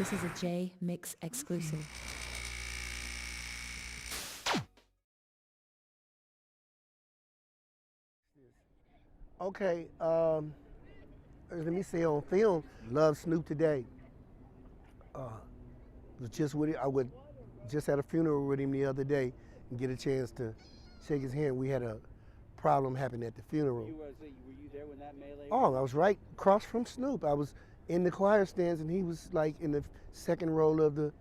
This is a Jmix exclusive. Okay, let me say on film, love Snoop today. Was just with it. I would just had a funeral with him the other day and get a chance to shake his hand. We had a problem happen at the funeral. Were you there when that melee? Oh, I was right across from Snoop. I was in the choir stands and he was like in the second row of the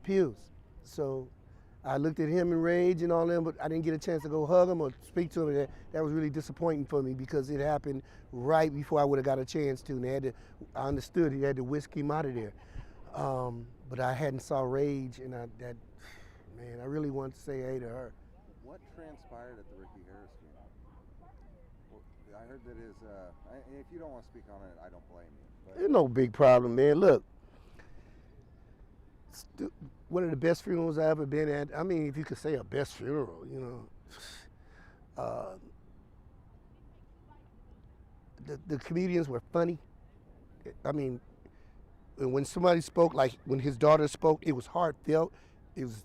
pews. So I looked at him in rage and all them, but I didn't get a chance to go hug him or speak to him. That was really disappointing for me because it happened right before I would have got a chance to. And I understood he had to whisk him out of there. But I hadn't saw Rage, and man, I really wanted to say hey to her. What transpired at the Ricky Harris funeral? Well, I heard that if you don't want to speak on it, I don't blame you. But There's no big problem, man. Look, one of the best funerals I ever been at. I mean, if you could say a best funeral, you know. The comedians were funny. I mean, when somebody spoke, like when his daughter spoke, it was heartfelt. It was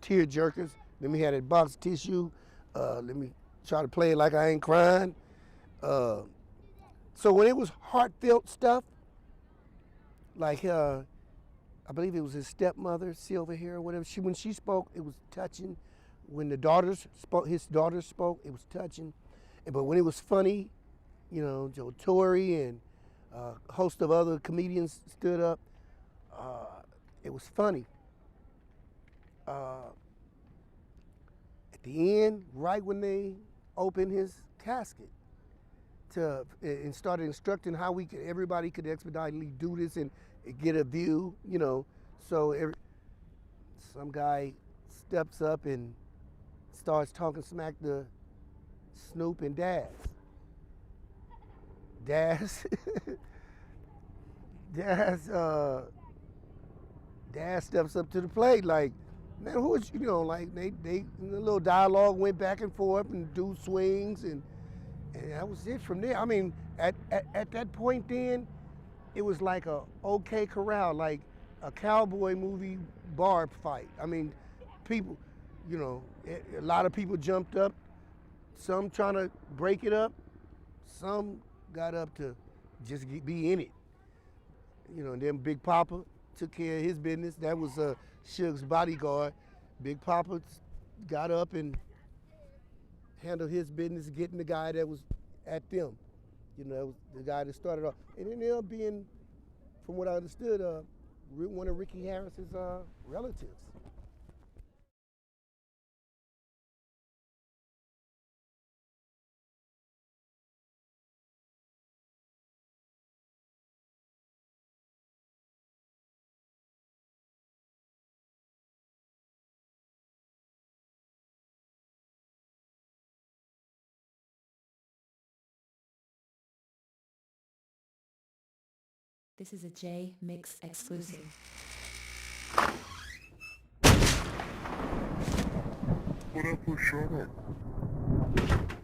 tear jerkers. Then we had a box of tissue. Let me try to play it like I ain't crying. So when it was heartfelt stuff, like I believe it was his stepmother, Silver Hair or whatever. When she spoke, it was touching. When his daughters spoke, it was touching. But when it was funny, you know, Joe Torre and a host of other comedians stood up. It was funny. At the end, right when they opened his casket, and started instructing how everybody could expeditiously do this and get a view, you know. So some guy steps up and starts talking smack to Snoop and Daz. Daz steps up to the plate like, man, who is, you know, like they the little dialogue went back and forth and do swings and that was it from there. I mean, at that point then, it was like a OK Corral, like a cowboy movie bar fight. I mean, people, you know, a lot of people jumped up, some trying to break it up, some got up to just be in it. You know, and then Big Papa took care of his business. That was Suge's bodyguard. Big Papa got up and handled his business, getting the guy that was at them. You know, the guy that started off. And it ended up being, from what I understood, one of Ricky Harris's relatives. This is a Jmix exclusive. what up, shut up.